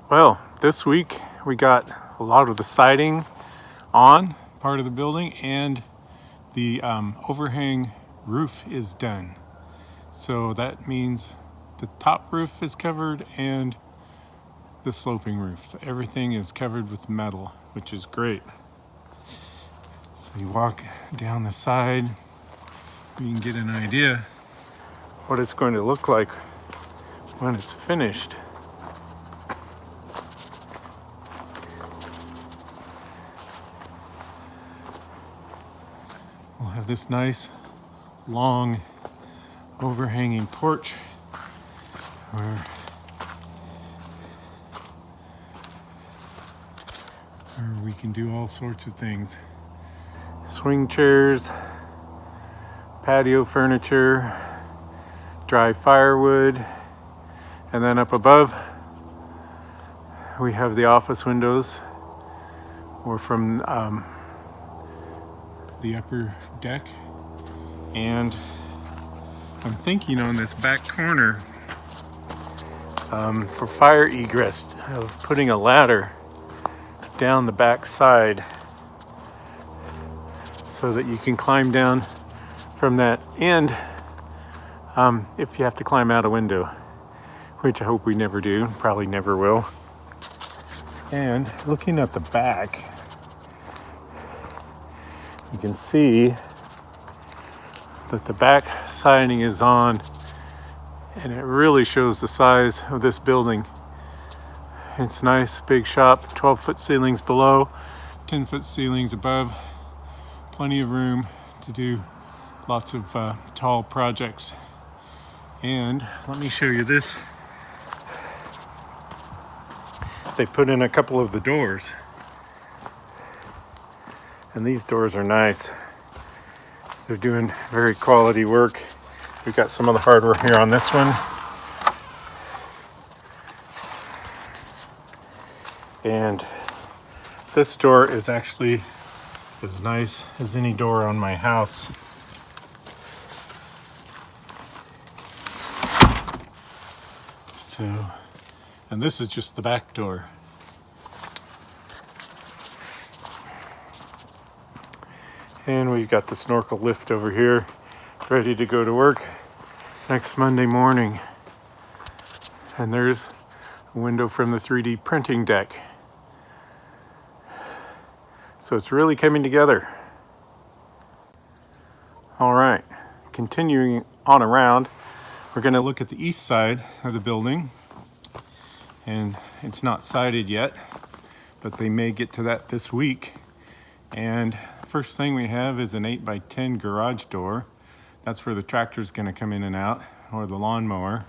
Well, this week we got a lot of the siding on part of the building, and the overhang roof is done. So that means the top roof is covered and the sloping roof. So everything is covered with metal, which is great. So you walk down the side, you can get an idea what it's going to look like when it's finished. We'll have this nice, long, overhanging porch where we can do all sorts of things. Swing chairs, patio furniture, dry firewood, and then up above we have the office windows, or from the upper deck. And I'm thinking on this back corner for fire egress of putting a ladder down the back side so that you can climb down from that end if you have to climb out a window, which I hope we never do, probably never will. And looking at the back, you can see that the back siding is on, and it really shows the size of this building. It's nice, big shop, 12-foot ceilings below, 10-foot ceilings above, plenty of room to do lots of tall projects. And let me show you this. They put in a couple of the doors, and these doors are nice. They're doing very quality work. We've got some of the hardware here on this one. And this door is actually as nice as any door on my house. So, and this is just the back door. And we've got the snorkel lift over here, ready to go to work next Monday morning. And there's a window from the 3D printing deck. So it's really coming together. All right, continuing on around, we're going to look at the east side of the building. And it's not sided yet, but they may get to that this week. And first thing we have is an 8x10 garage door. That's where the tractor's going to come in and out, or the lawnmower.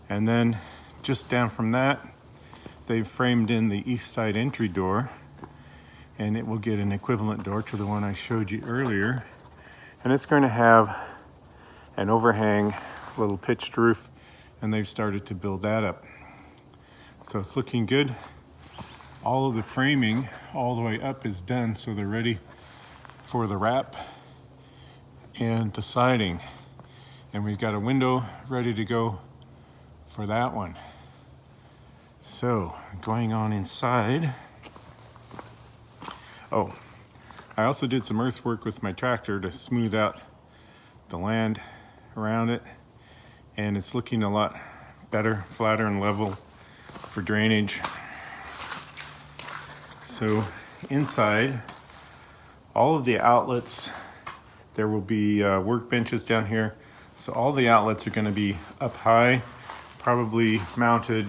And then just down from that, they've framed in the east side entry door, and it will get an equivalent door to the one I showed you earlier. And it's going to have an overhang, little pitched roof, and they've started to build that up. So it's looking good. All of the framing all the way up is done, so they're ready for the wrap and the siding. And we've got a window ready to go for that one. So going on inside. Oh, I also did some earthwork with my tractor to smooth out the land around it, and it's looking a lot better, flatter and level for drainage. So inside, all of the outlets, there will be workbenches down here. So all the outlets are going to be up high, probably mounted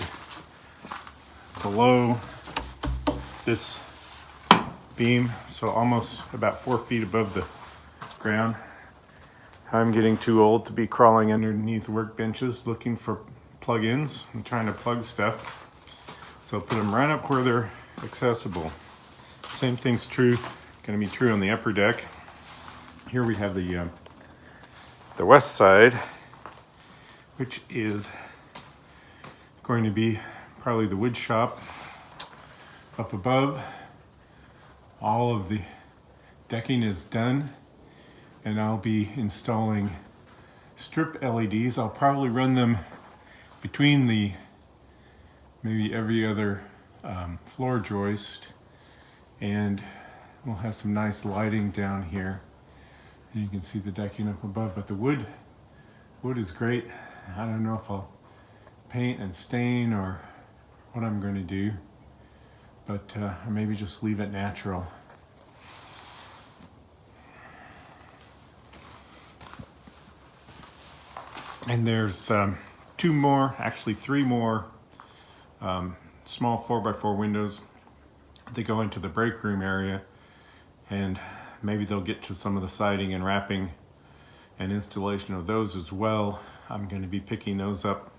below this beam, so almost about 4 feet above the ground. I'm getting too old to be crawling underneath workbenches looking for plug-ins and trying to plug stuff. So put them right up where they're accessible. Same thing's going to be true on the upper deck. Here we have the west side, which is going to be probably the wood shop. Up above, all of the decking is done, and I'll be installing strip LEDs. I'll probably run them between the maybe every other floor joist, and we'll have some nice lighting down here. And you can see the decking up above, but the wood is great. I don't know if I'll paint and stain or what I'm going to do, but maybe just leave it natural. And there's three more small 4x4 windows. They go into the break room area, and maybe they'll get to some of the siding and wrapping and installation of those as well. I'm going to be picking those up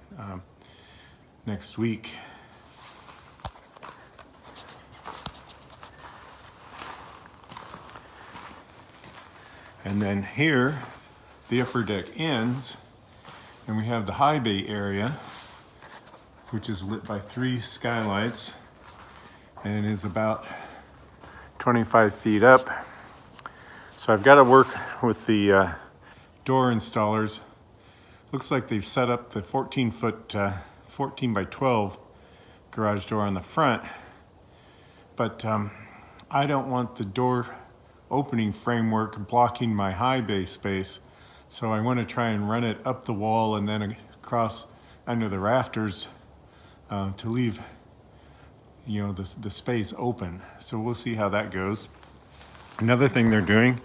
next week. And then here, the upper deck ends, and we have the high bay area, which is lit by 3 skylights and is about 25 feet up. So I've got to work with the door installers. Looks like they've set up the 14-foot 14 by 12 garage door on the front, but I don't want the door opening framework blocking my high bay space, so I want to try and run it up the wall and then across under the rafters to leave, you know, the space open. So we'll see how that goes. Another thing they're doing,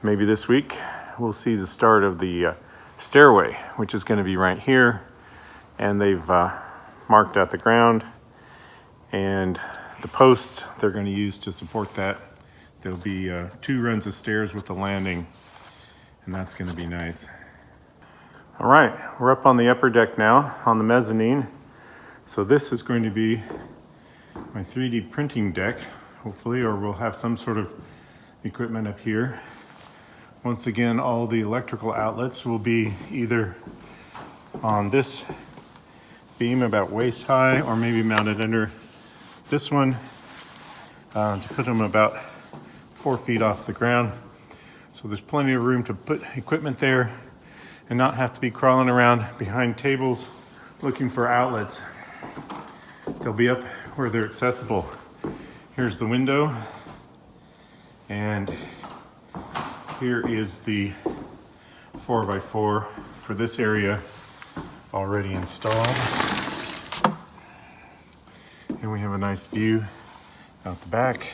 maybe this week, we'll see the start of the stairway, which is going to be right here, and they've marked out the ground and the posts they're going to use to support that. There'll be 2 runs of stairs with the landing, and that's going to be nice. All right, we're up on the upper deck now, on the mezzanine. So this is going to be my 3D printing deck, hopefully, or we'll have some sort of equipment up here. Once again, all the electrical outlets will be either on this beam about waist high, or maybe mounted under this one to put them about 4 feet off the ground. So there's plenty of room to put equipment there and not have to be crawling around behind tables looking for outlets. They'll be up where they're accessible. Here's the window, and here is the 4x4 for this area already installed. And we have a nice view out the back.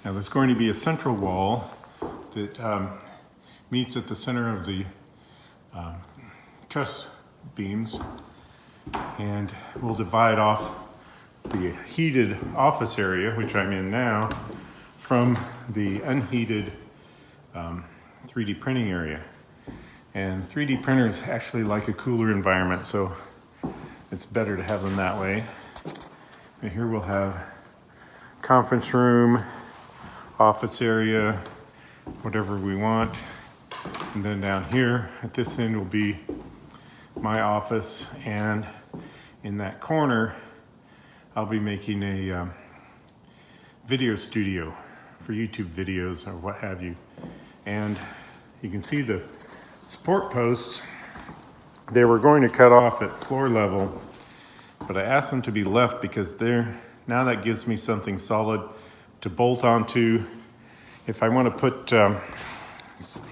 Now there's going to be a central wall that meets at the center of the truss beams, and we'll divide off the heated office area, which I'm in now, from the unheated 3D printing area. And 3D printers actually like a cooler environment, so it's better to have them that way. And here we'll have conference room, office area, whatever we want. And then down here at this end will be my office, and in that corner I'll be making a video studio for YouTube videos or what have you. And you can see the support posts. They were going to cut off at floor level, but I asked them to be left because now that gives me something solid to bolt onto. If I want to put,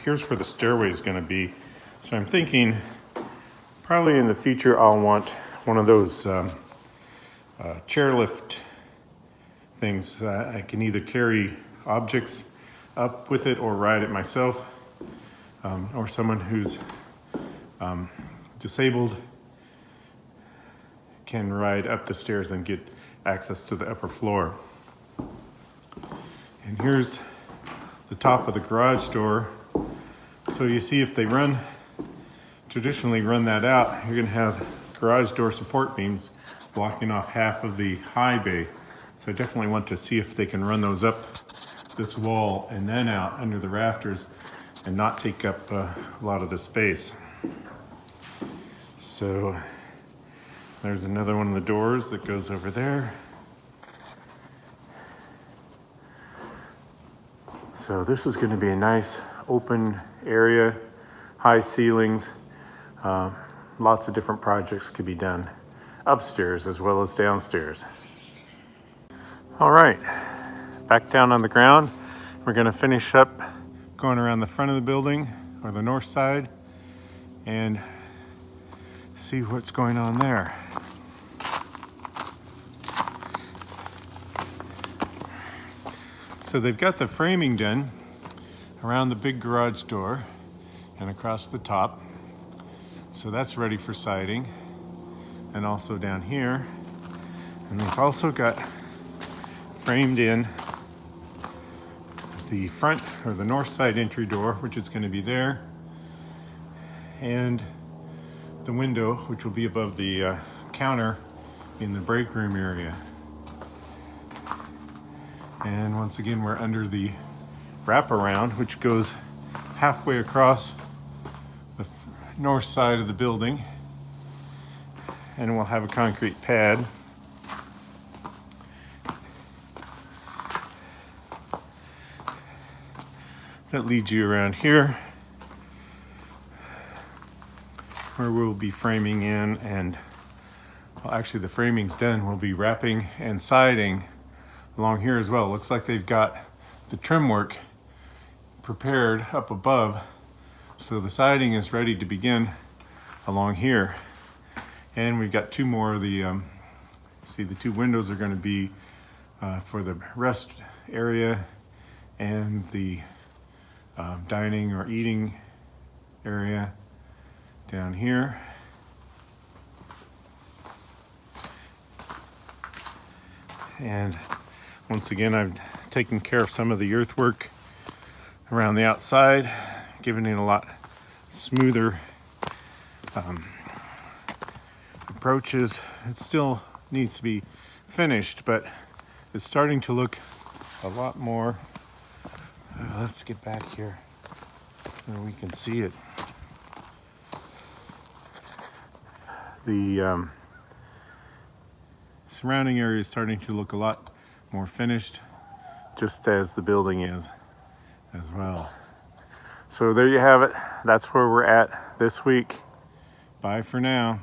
here's where the stairway is going to be. So I'm thinking probably in the future I'll want one of those chairlift things. I can either carry objects up with it or ride it myself, or someone who's disabled can ride up the stairs and get access to the upper floor. And here's the top of the garage door. So you see, if they traditionally run that out, you're going to have garage door support beams blocking off half of the high bay. So I definitely want to see if they can run those up this wall and then out under the rafters and not take up a lot of the space. So there's another one of the doors that goes over there. So this is going to be a nice open area, high ceilings. Lots of different projects could be done upstairs as well as downstairs. All right, back down on the ground. We're going to finish up going around the front of the building, or the north side, and see what's going on there. So they've got the framing done around the big garage door and across the top. So that's ready for siding, and also down here. And they've also got framed in the front, or the north side entry door, which is going to be there, and the window, which will be above the counter in the break room area. And once again, we're under the wraparound, which goes halfway across the north side of the building, and we'll have a concrete pad. That leads you around here, where we'll be framing in, and well, actually the framing's done. We'll be wrapping and siding along here as well. Looks like they've got the trim work prepared up above, so the siding is ready to begin along here. And we've got two more of the see, the two windows are going to be for the rest area and the dining or eating area down here. And once again, I've taken care of some of the earthwork around the outside, giving it a lot smoother approaches. It still needs to be finished, but it's starting to look a lot more. Let's get back here where we can see it. The surrounding area is starting to look a lot more finished, just as the building is as well. So there you have it. That's where we're at this week. Bye for now.